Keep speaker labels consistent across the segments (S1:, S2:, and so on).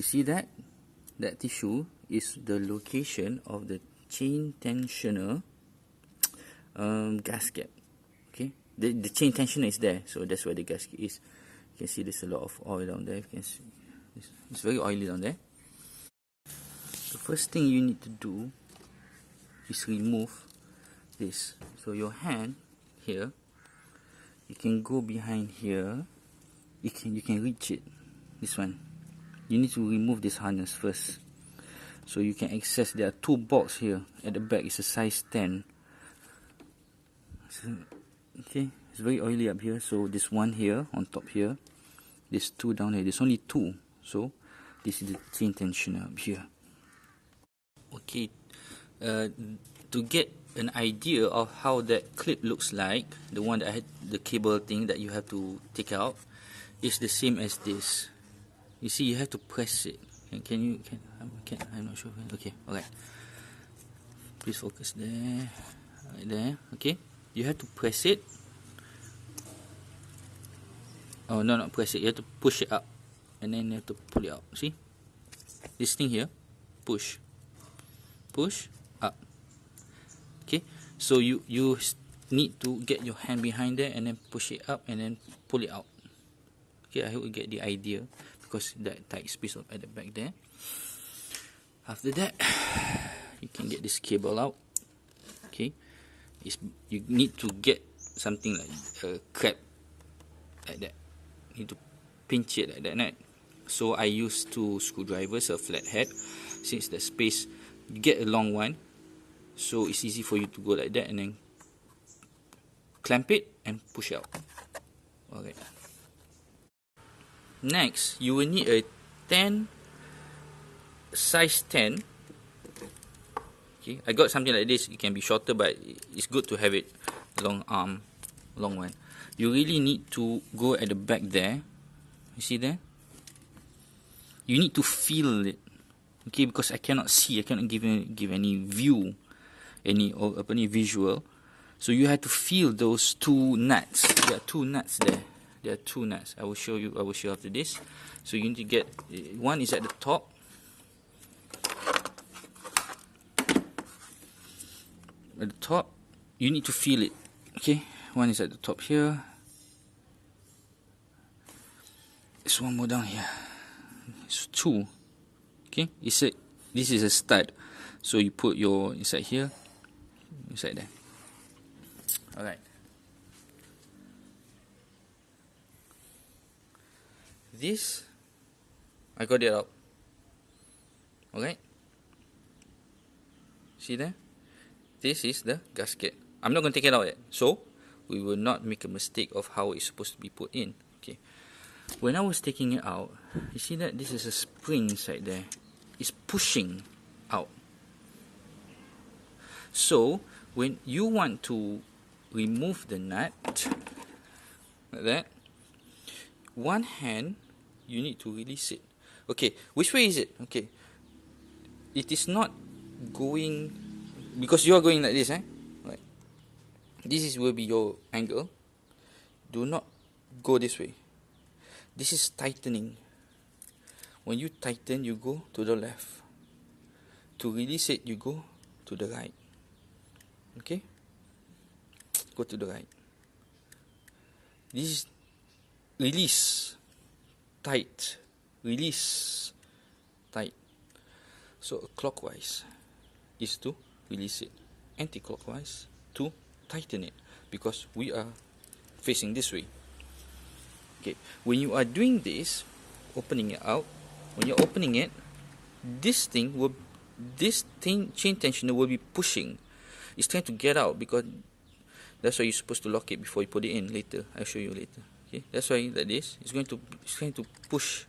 S1: You see that? That tissue is the location of the chain tensioner gasket. Okay, the chain tensioner is there, so that's where the gasket is. You can see there's a lot of oil down there. You can see it's very oily down there. The first thing you need to do is remove this. So your hand here, you can go behind here. You can reach it. This one. You need to remove this harness first, so you can access. There are two bolts here at the back. It's a size 10. So, okay, it's very oily up here. So this one here on top here. There's two down here. There's only two. So this is the chain tensioner up here. Okay, to get an idea of how that clip looks like, the one that I had, the cable thing that you have to take out, is the same as this. You see, you have to press it. I'm not sure. Okay, alright. Please focus there. Right there. Okay. You have to press it. Oh, no, not press it. You have to push it up. And then you have to pull it out. See? This thing here. Push. Push. Up. Okay. So you need to get your hand behind there and then push it up and then pull it out. Okay, I hope you get the idea, because that tight space at the back there. After that, you can get this cable out. Okay, you need to get something like a crab like that. You need to pinch it like that, right? So I use two screwdrivers, a flathead. Since the space, you get a long one, so it's easy for you to go like that and then clamp it and push out. Alright. Next, you will need a size 10. Okay, I got something like this. It can be shorter, but it's good to have it long arm, long one. You really need to go at the back there. You see there? You need to feel it. Okay, because I cannot see, I cannot give any view, any visual. So you have to feel those two nuts. There are two nuts there. There are two nuts. I will show you after this. So you need to get, one is at the top. At the top, you need to feel it. Okay, one is at the top here. There's one more down here. It's two. Okay, this is a stud. So you put your inside here, inside there. Alright. This, I got it out. Alright. See there? This is the gasket. I'm not going to take it out yet. So, we will not make a mistake of how it's supposed to be put in. Okay. When I was taking it out, you see that this is a spring inside there. It's pushing out. So, when you want to remove the nut, like that, one hand, you need to release it. Okay, which way is it? Okay, it is not going, because you are going like this, right? This will be your angle. Do not go this way. This is tightening. When you tighten, you go to the left. To release it, you go to the right. Okay? Go to the right. This is release, tight, release, tight. So clockwise is to release it, anti-clockwise to tighten it, because we are facing this way. Okay, when you are doing this, opening it out, when you're opening it, this chain tensioner will be pushing. It's trying to get out, because that's why you're supposed to lock it before you put it in later. I'll show you later. Okay, that's why like this. It's going to push.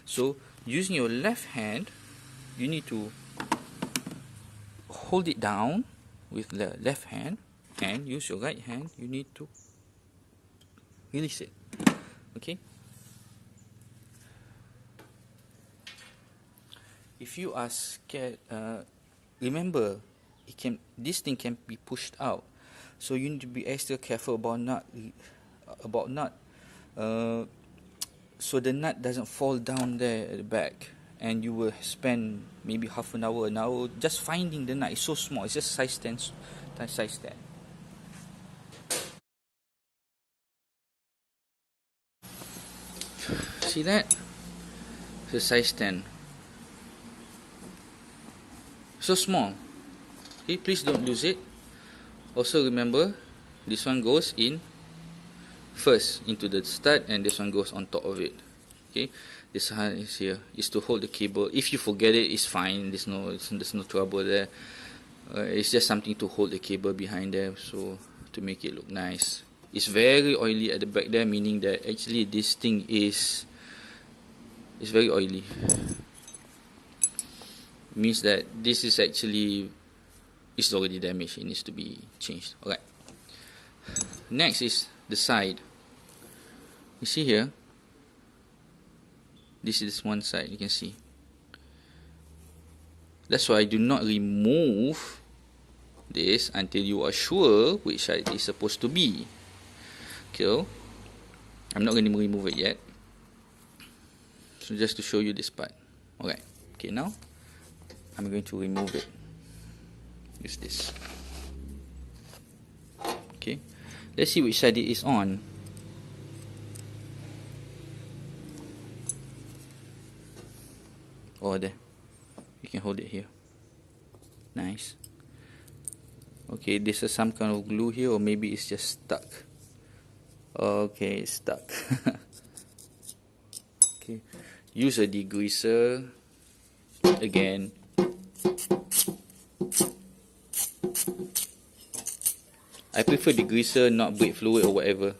S1: So using your left hand, you need to hold it down with the left hand, and use your right hand. You need to release it. Okay. If you are scared, remember, this thing can be pushed out. So you need to be extra careful about not so the nut doesn't fall down there at the back, and you will spend maybe half an hour just finding the nut. It's so small, it's just size 10, size 10. See that? It's a size 10. So small. Okay, please don't lose it. Also remember, this one goes in first into the stud, and this one goes on top of it. Okay, this one is here, is to hold the cable. If you forget it, it's fine. There's no trouble there. It's just something to hold the cable behind there, so to make it look nice. It's very oily at the back there, meaning that actually this thing is very oily. Means that this is actually already damaged. It needs to be changed. Alright. Next is the side. You see here, this is one side, you can see. That's why do not remove this until you are sure which side it is supposed to be. Okay, I'm not going to remove it yet. So just to show you this part. Alright, okay, now I'm going to remove it. Use this. Okay, let's see which side it is on. Oh, there. You can hold it here. Nice. Okay, this is some kind of glue here, or maybe it's just stuck. Okay, it's stuck. Okay, use a degreaser again. I prefer degreaser, not brake fluid or whatever.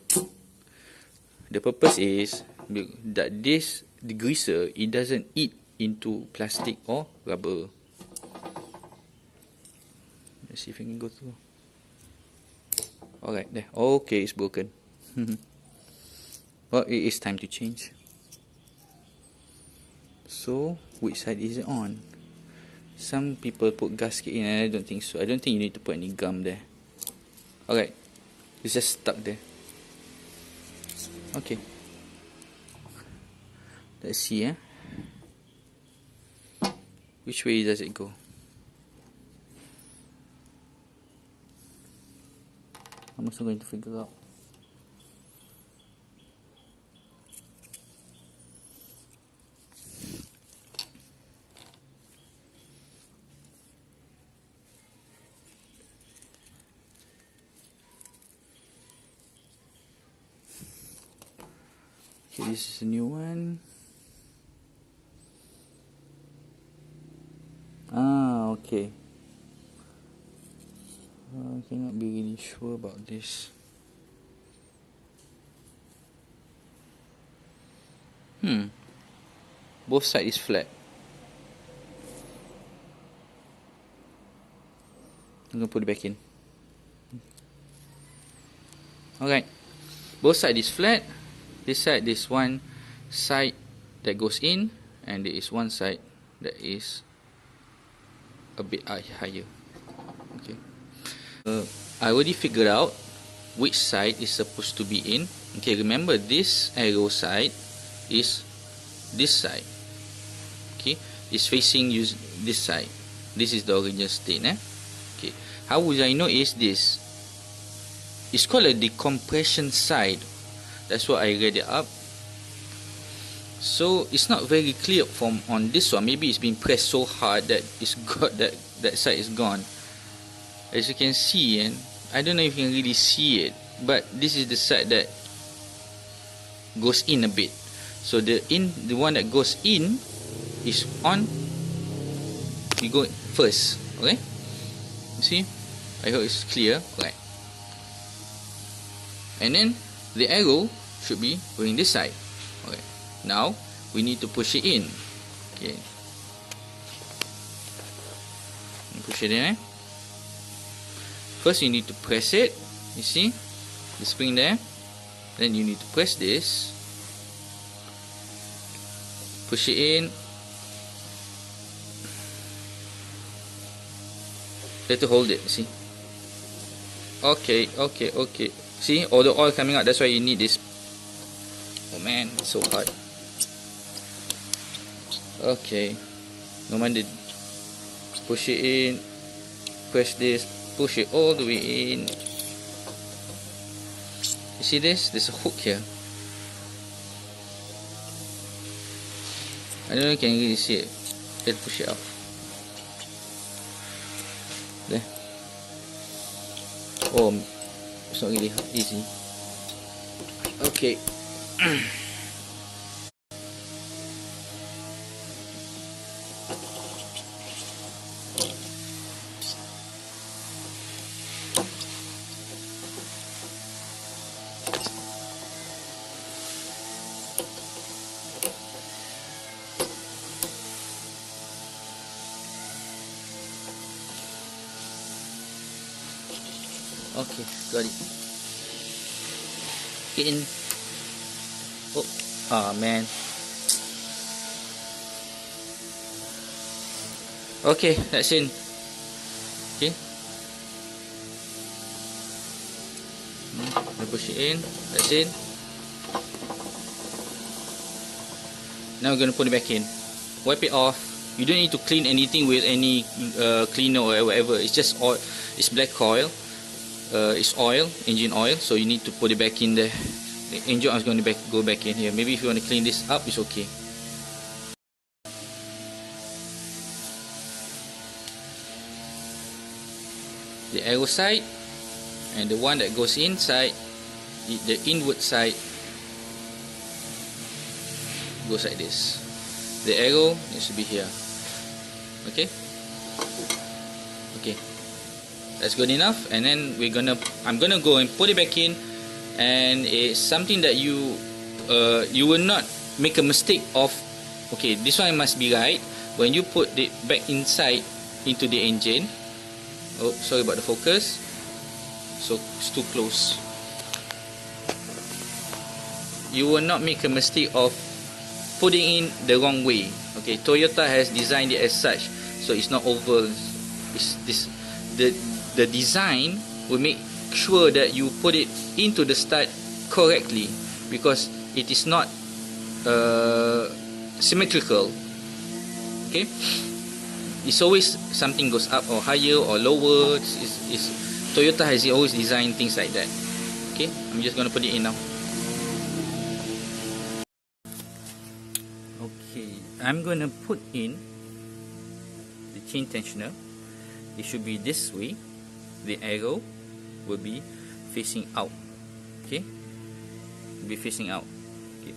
S1: The purpose is that this degreaser, it doesn't eat into plastic or rubber. Let's see if we can go through. Alright, there. Okay, it's broken. Well, it is time to change. So, which side is it on? Some people put gasket in, and I don't think so. I don't think you need to put any gum there. Alright, it's just stuck there. Okay, let's see. Which way does it go? I'm also going to figure out. Okay, this is a new one. Okay. I cannot be really sure about this. Both sides is flat. I'm gonna put it back in. Alright. Both sides is flat. This side, this one side that goes in, and there is one side that is a bit higher. Okay. I already figured out which side is supposed to be in. Okay, remember this arrow side is this side. Okay, it's facing this side. This is the original state. Okay, how would I know is this? It's called a decompression side. That's what I read it up. So it's not very clear from on this one. Maybe it's been pressed so hard that it's got that side is gone. As you can see, and I don't know if you can really see it, but this is the side that goes in a bit. So the one that goes in is on. You go first, okay? You see? I hope it's clear, right? And then the arrow should be going this side. Okay. Now we need to push it in. Okay. Push it in. First you need to press it. You see the spring there. Then you need to press this. Push it in. You have to hold it. See. Okay. See, all the oil coming out. That's why you need this. Oh man, it's so hard. Okay, no matter, push it in, press this, push it all the way in. You see this? There's a hook here. I don't know if you can really see it. Let's push it out. There. Oh, it's not really easy. Okay. Okay, got it. Get in. Oh, man. Okay, that's in. Okay. I push it in. That's in. Now we're gonna put it back in. Wipe it off. You don't need to clean anything with any cleaner or whatever. It's just oil. It's black oil. It's oil, engine oil. So you need to put it back in there. The engine oil is going to go back in here. Maybe if you want to clean this up, it's okay. The arrow side and the one that goes inside, the inward side goes like this. The arrow needs to be here. Okay. Okay. That's good enough. And then I'm gonna go and put it back in, and it's something that you will not make a mistake of. Okay, this one must be right when you put it back inside into the engine. Oh, sorry about the focus. So it's too close. You will not make a mistake of putting in the wrong way. Okay, Toyota has designed it as such, so it's not oval. The design will make sure that you put it into the stud correctly, because it is not symmetrical. Okay, it's always something goes up or higher or lower. Toyota has always designed things like that. Okay, I'm just gonna put it in now. Okay, I'm gonna put in the chain tensioner. It should be this way. The arrow will be facing out. Okay, will be facing out. Okay,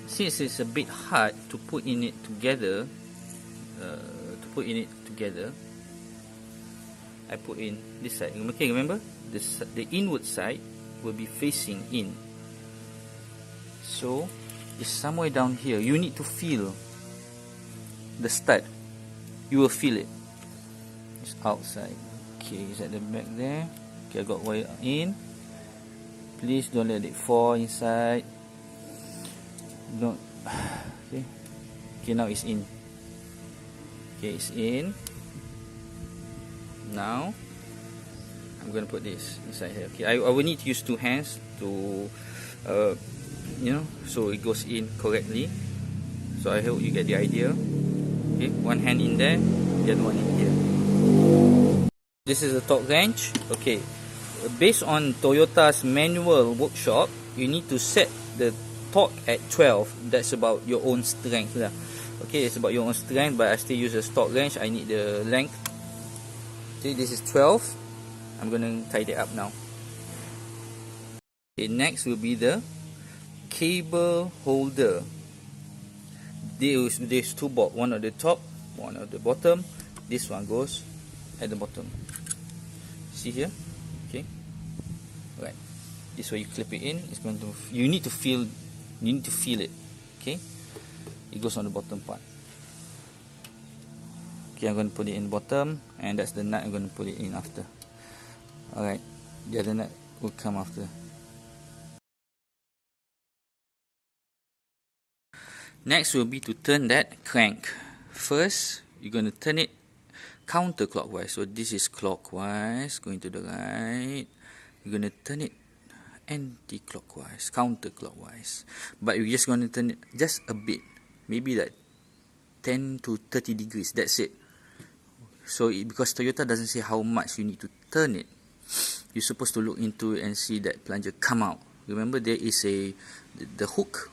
S1: since it's a bit hard to put in it together, I put in this side. Okay, remember the inward side will be facing in. So it's somewhere down here. You need to feel the stud. You will feel it. It's outside. Okay, it's at the back there. Okay, I got wire in. Please don't let it fall inside. Don't. Okay. Okay, now it's in. Okay, it's in. Now I'm gonna put this inside here. Okay, I will need to use two hands to so it goes in correctly. So I hope you get the idea. Okay, one hand in there, the other one in here. This is the torque wrench. Okay, based on Toyota's manual workshop, you need to set the torque at 12. That's about your own strength lah. Okay, it's about your own strength, but I still use a torque wrench. I need the length. Okay, this is 12. I'm gonna tie it up now. Okay, next will be the cable holder. There's two bolts, one at the top, one at the bottom. This one goes at the bottom. See here? Okay. Right. This way you clip it in. It's going to. You need to feel it. Okay. It goes on the bottom part. Okay, I'm going to put it in the bottom, and that's the nut I'm going to put it in after. Alright. The other nut will come after. Next will be to turn that crank. First, you're going to turn it counterclockwise. So this is clockwise, going to the right. You're going to turn it anti-clockwise, counterclockwise. But you're just going to turn it just a bit, maybe like 10 to 30 degrees. That's it. So because Toyota doesn't say how much you need to turn it, you're supposed to look into it and see that plunger come out. Remember, there is the hook,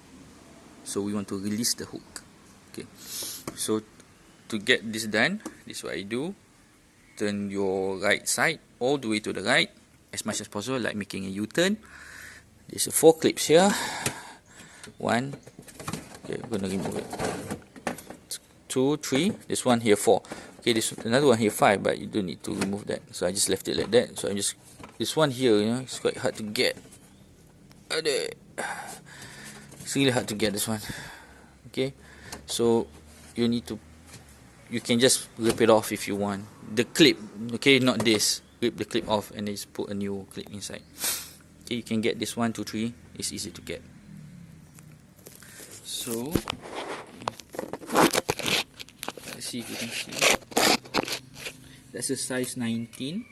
S1: so we want to release the hook. Okay, so to get this done, this is what I do. Turn your right side all the way to the right as much as possible, like making a U-turn. There's 4 clips here. 1, okay, I'm gonna remove it. 2, 3, this one here 4. Okay, this another one here 5, but you don't need to remove that, so I just left it like that. So I'm just, this one here, you know, it's quite hard to get. It's really hard to get this one. Okay, so you need to, you can just rip it off if you want the clip. Okay, not this, rip the clip off and then just put a new clip inside. Okay, you can get this 1, 2, 3. It's easy to get. So let's see if you can see. That's a size 19.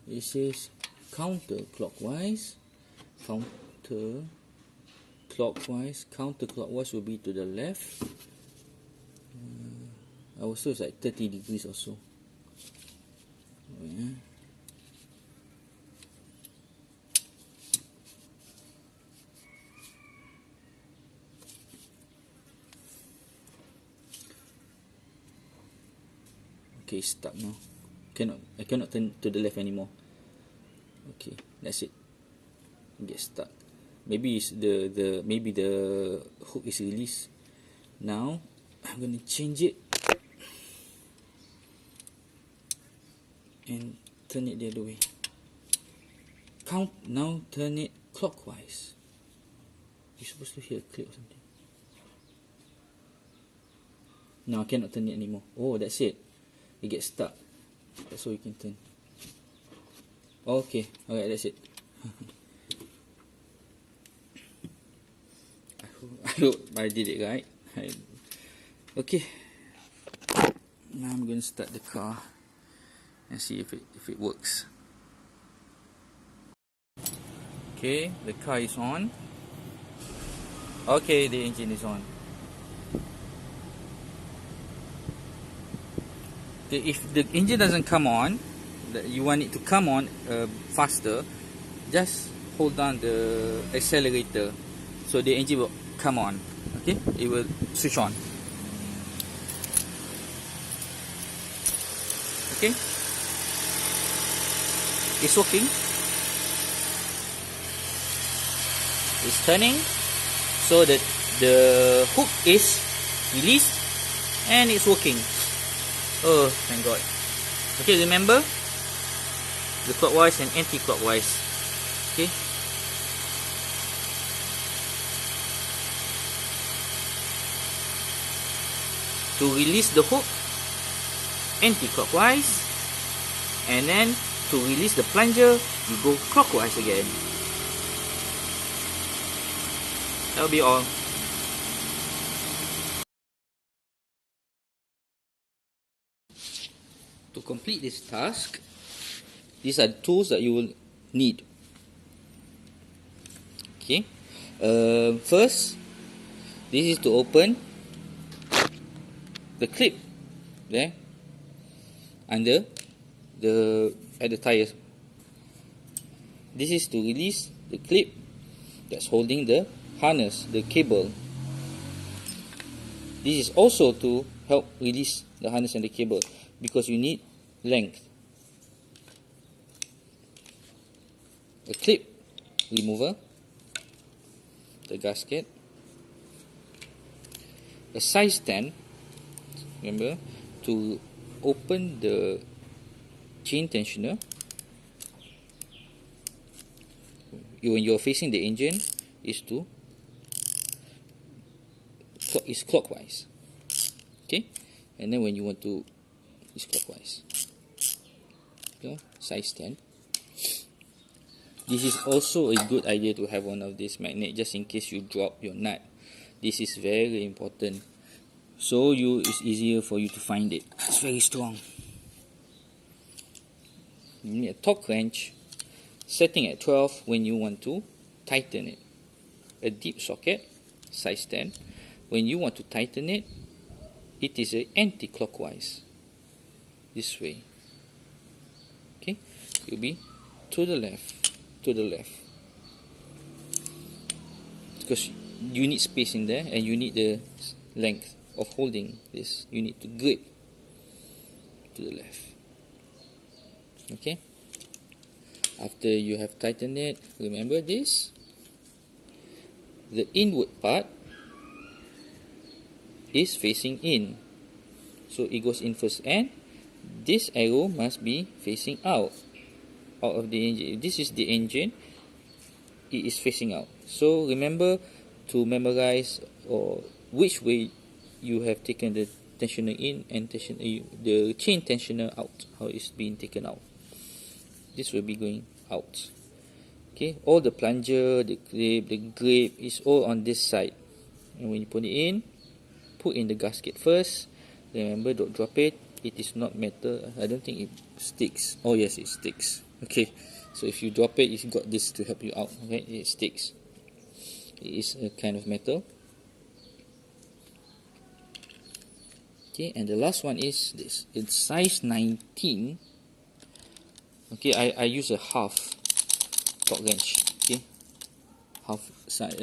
S1: It says counterclockwise. Counterclockwise will be to the left. I was so it's like 30 degrees or so. Yeah. Okay, stuck now. I cannot turn to the left anymore. Okay, that's it. Get stuck. Maybe it's maybe the hook is released. Now I'm gonna change it and turn it the other way. Now turn it clockwise. You're supposed to hear a click or something. No, I cannot turn it anymore. Oh, that's it. It gets stuck. That's all you can turn. Okay, alright, that's it. I hope I did it right. Okay. Now I'm going to start the car and see if it works. Okay, the car is on. Okay, the engine is on. Okay, if the engine doesn't come on, you want it to come on faster, just hold down the accelerator so the engine will come on. Okay, it will switch on. Okay, it's working. It's turning so that the hook is released and it's working. Oh, thank God. Okay, remember the clockwise and anti-clockwise. Okay. To release the hook, anti-clockwise, and then to release the plunger, you go clockwise again. That'll be all. To complete this task, these are the tools that you will need. Okay. First, this is to open the clip there under at the tires. This is to release the clip that's holding the harness, the cable. This is also to help release the harness and the cable, because you need length. A clip remover, the gasket, a size 10, remember, to open the chain tensioner. When you're facing the engine, is clockwise. Okay, and then when you want to, it's clockwise. Okay, size 10. This is also a good idea to have one of these magnets, just in case you drop your nut. This is very important, so it's easier for you to find it. It's very strong. You need a torque wrench, setting at 12 when you want to tighten it. a deep socket, size 10. When you want to tighten it, it is anti-clockwise, this way. Okay, it will be to the left, because you need space in there and you need the length of holding this. You need to grip to the left. Okay, after you have tightened it, remember this, the inward part is facing in, so it goes in first, and this arrow must be facing out of the engine. If this is the engine, it is facing out. So remember to memorize or which way you have taken the tensioner in and the chain tensioner out, how it's being taken out. This will be going out. Okay, all the plunger, the clip, the grip is all on this side. And when you put it in, put in the gasket first. Remember, don't drop it. It is not metal. I don't think it sticks. Oh yes, it sticks. Okay, so if you drop it, you've got this to help you out. Okay, it sticks. It is a kind of metal. Okay, and the last one is this. It's size 19. Okay, I use a half torque wrench. Okay, half size,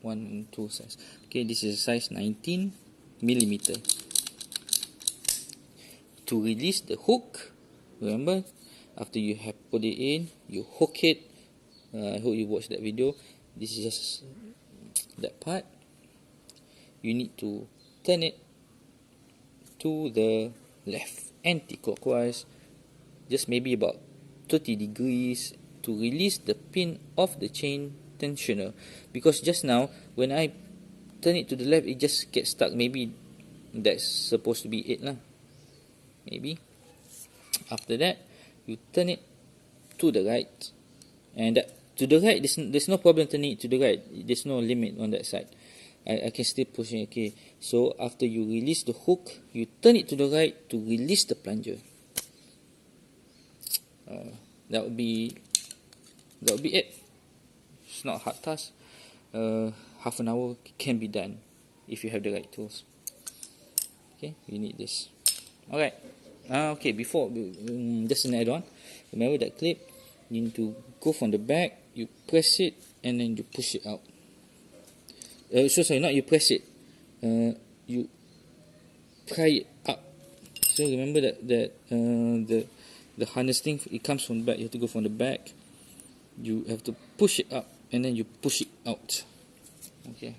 S1: 1 and 2 size. Okay, this is size 19 millimeter. To release the hook, remember, after you have put it in, you hook it. I hope you watched that video. This is just that part. You need to turn it to the left, anti-clockwise, just maybe about 30 degrees to release the pin of the chain tensioner. Because just now, when I turn it to the left, it just gets stuck. Maybe that's supposed to be it lah. Maybe. After that, you turn it to the right, and that to the right, there's no problem turning it to the right. There's no limit on that side. I can still push it. Okay, so after you release the hook, you turn it to the right to release the plunger. That would be it. It's not a hard task. Half an hour can be done if you have the right tools. Okay, you need this. Alright. Okay, before just an add-on. Remember that clip? You need to go from the back. You press it and then you push it out. Sorry, not you press it. You pry it up. So remember that the harness thing, it comes from the back. You have to go from the back. You have to push it up and then you push it out. Okay.